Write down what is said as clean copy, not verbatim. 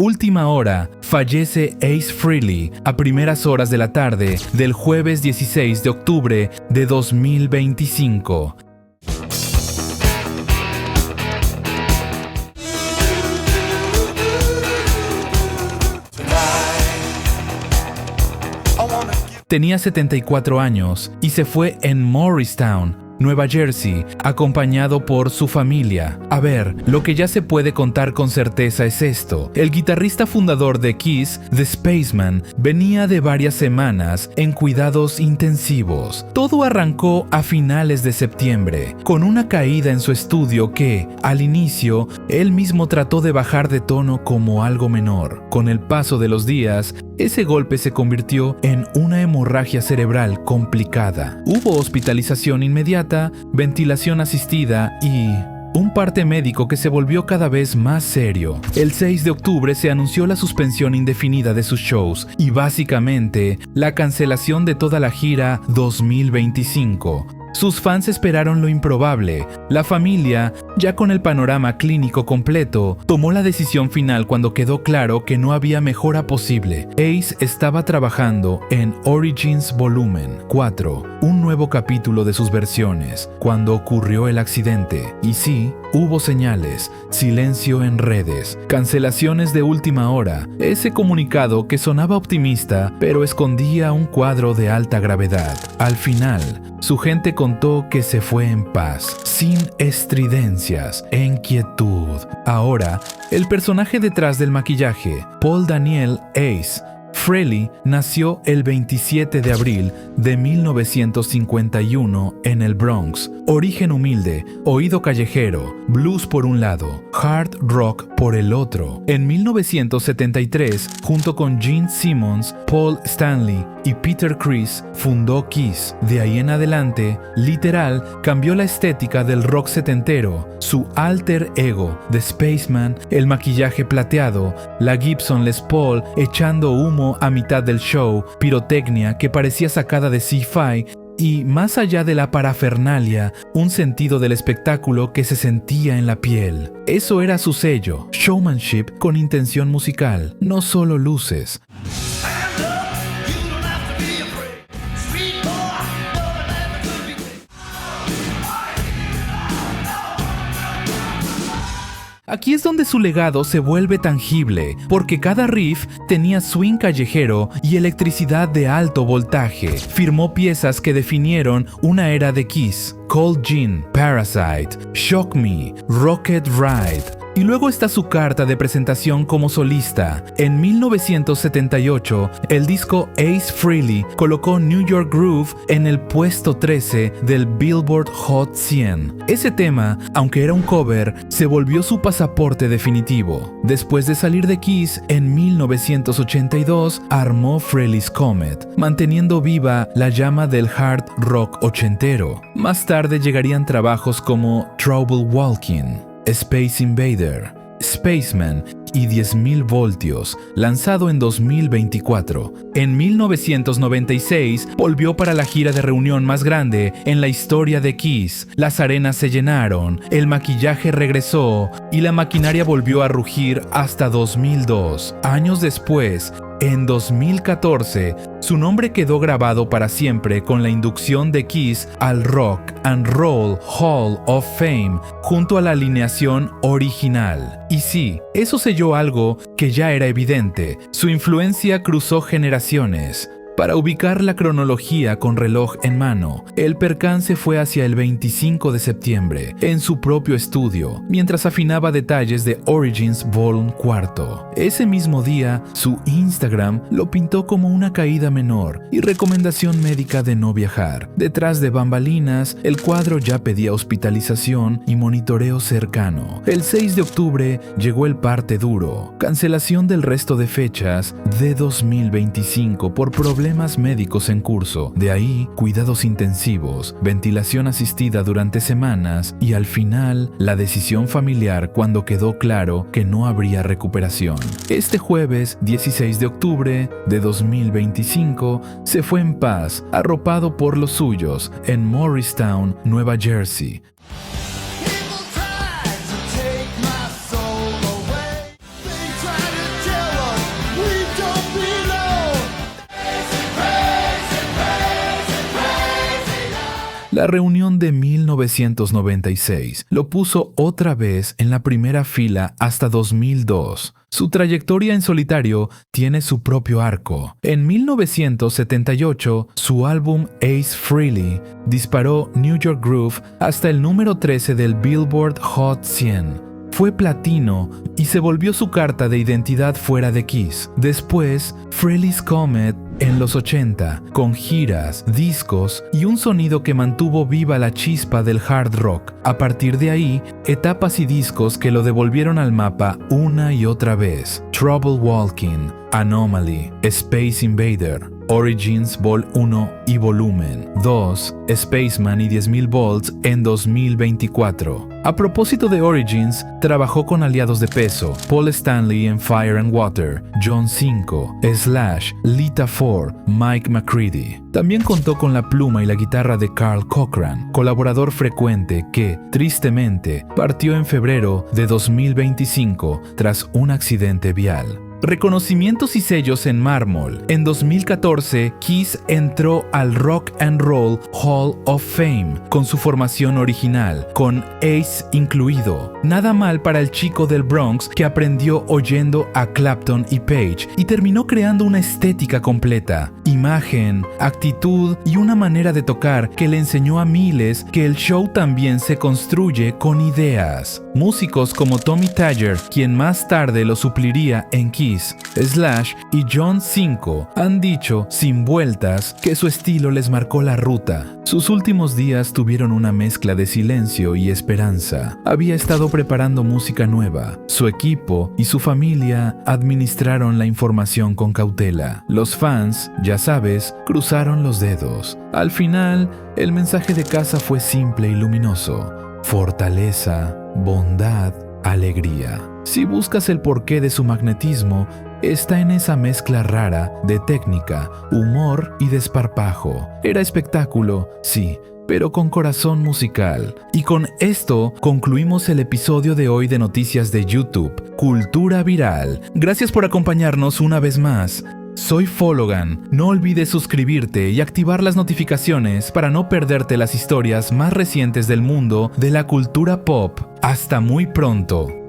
Última hora, fallece Ace Frehley a primeras horas de la tarde del jueves 16 de octubre de 2025. Tenía 74 años y se fue en Morristown, Nueva Jersey, acompañado por su familia. A ver, lo que ya se puede contar con certeza es esto. El guitarrista fundador de Kiss, The Spaceman, venía de varias semanas en cuidados intensivos. Todo arrancó a finales de septiembre, con una caída en su estudio que, al inicio, él mismo trató de bajar de tono como algo menor. Con el paso de los días, ese golpe se convirtió en una hemorragia cerebral complicada. Hubo hospitalización inmediata, ventilación asistida y un parte médico que se volvió cada vez más serio. El 6 de octubre se anunció la suspensión indefinida de sus shows y básicamente la cancelación de toda la gira 2025. Sus fans esperaron lo improbable. La familia, ya con el panorama clínico completo, tomó la decisión final cuando quedó claro que no había mejora posible. Ace estaba trabajando en Origins Volumen 4, un nuevo capítulo de sus versiones, cuando ocurrió el accidente. Y sí, hubo señales, silencio en redes, cancelaciones de última hora, ese comunicado que sonaba optimista, pero escondía un cuadro de alta gravedad. Al final, su gente contó que se fue en paz, sin estridencias, en quietud. Ahora, el personaje detrás del maquillaje, Paul Daniel Ace Frehley, nació el 27 de abril de 1951 en el Bronx. Origen humilde, oído callejero, blues por un lado, hard rock por el otro. En 1973, junto con Gene Simmons, Paul Stanley y Peter Criss, fundó Kiss. De ahí en adelante, literal, cambió la estética del rock setentero. Su alter ego, The Spaceman, el maquillaje plateado, la Gibson Les Paul echando humo a mitad del show, pirotecnia que parecía sacada de sci-fi y, más allá de la parafernalia, un sentido del espectáculo que se sentía en la piel. Eso era su sello, showmanship con intención musical, no solo luces. Aquí es donde su legado se vuelve tangible, porque cada riff tenía swing callejero y electricidad de alto voltaje. Firmó piezas que definieron una era de Kiss: Cold Gin, Parasite, Shock Me, Rocket Ride. Y luego está su carta de presentación como solista. En 1978, el disco Ace Frehley colocó New York Groove en el puesto 13 del Billboard Hot 100. Ese tema, aunque era un cover, se volvió su pasaporte definitivo. Después de salir de Kiss, en 1982, armó Frehley's Comet, manteniendo viva la llama del hard rock ochentero. Más tarde llegarían trabajos como Trouble Walking, Space Invader, Spaceman y 10.000 voltios, lanzado en 2024. En 1996 volvió para la gira de reunión más grande en la historia de Kiss. Las arenas se llenaron, el maquillaje regresó y la maquinaria volvió a rugir hasta 2002. Años después, en 2014, su nombre quedó grabado para siempre con la inducción de Kiss al Rock and Roll Hall of Fame junto a la alineación original. Y sí, eso selló algo que ya era evidente: su influencia cruzó generaciones. Para ubicar la cronología con reloj en mano, el percance fue hacia el 25 de septiembre, en su propio estudio, mientras afinaba detalles de Origins Volume 4. Ese mismo día, su Instagram lo pintó como una caída menor y recomendación médica de no viajar. Detrás de bambalinas, el cuadro ya pedía hospitalización y monitoreo cercano. El 6 de octubre llegó el parte duro: cancelación del resto de fechas de 2025 por problemas médicos en curso. De ahí, cuidados intensivos, ventilación asistida durante semanas y al final, la decisión familiar cuando quedó claro que no habría recuperación. Este jueves, 16 de octubre de 2025, se fue en paz, arropado por los suyos, en Morristown, Nueva Jersey. People try to take my soul away. They try to take La reunión de 1996 lo puso otra vez en la primera fila hasta 2002. Su trayectoria en solitario tiene su propio arco. En 1978, su álbum Ace Frehley disparó New York Groove hasta el número 13 del Billboard Hot 100. Fue platino y se volvió su carta de identidad fuera de Kiss. Después, Frehley's Comet en los 80, con giras, discos y un sonido que mantuvo viva la chispa del hard rock. A partir de ahí, etapas y discos que lo devolvieron al mapa una y otra vez. Trouble Walking, Anomaly, Space Invader, Origins Vol 1 y Volumen 2, Spaceman y 10.000 volts en 2024. A propósito de Origins, trabajó con aliados de peso, Paul Stanley en Fire and Water, John 5, Slash, Lita Ford, Mike McCready. También contó con la pluma y la guitarra de Carl Cochran, colaborador frecuente que, tristemente, partió en febrero de 2025 tras un accidente vial. Reconocimientos y sellos en mármol. En 2014, Kiss entró al Rock and Roll Hall of Fame con su formación original, con Ace incluido. Nada mal para el chico del Bronx que aprendió oyendo a Clapton y Page y terminó creando una estética completa, imagen, actitud y una manera de tocar que le enseñó a miles que el show también se construye con ideas. Músicos como Tommy Thayer, quien más tarde lo supliría en Kiss, Slash y John 5 han dicho, sin vueltas, que su estilo les marcó la ruta. Sus últimos días tuvieron una mezcla de silencio y esperanza. Había estado preparando música nueva. Su equipo y su familia administraron la información con cautela. Los fans, ya sabes, cruzaron los dedos. Al final, el mensaje de casa fue simple y luminoso. Fortaleza, bondad, alegría. Si buscas el porqué de su magnetismo, está en esa mezcla rara de técnica, humor y desparpajo. Era espectáculo, sí, pero con corazón musical. Y con esto concluimos el episodio de hoy de Noticias de YouTube, Cultura Viral. Gracias por acompañarnos una vez más. Soy Fologan. No olvides suscribirte y activar las notificaciones para no perderte las historias más recientes del mundo de la cultura pop. Hasta muy pronto.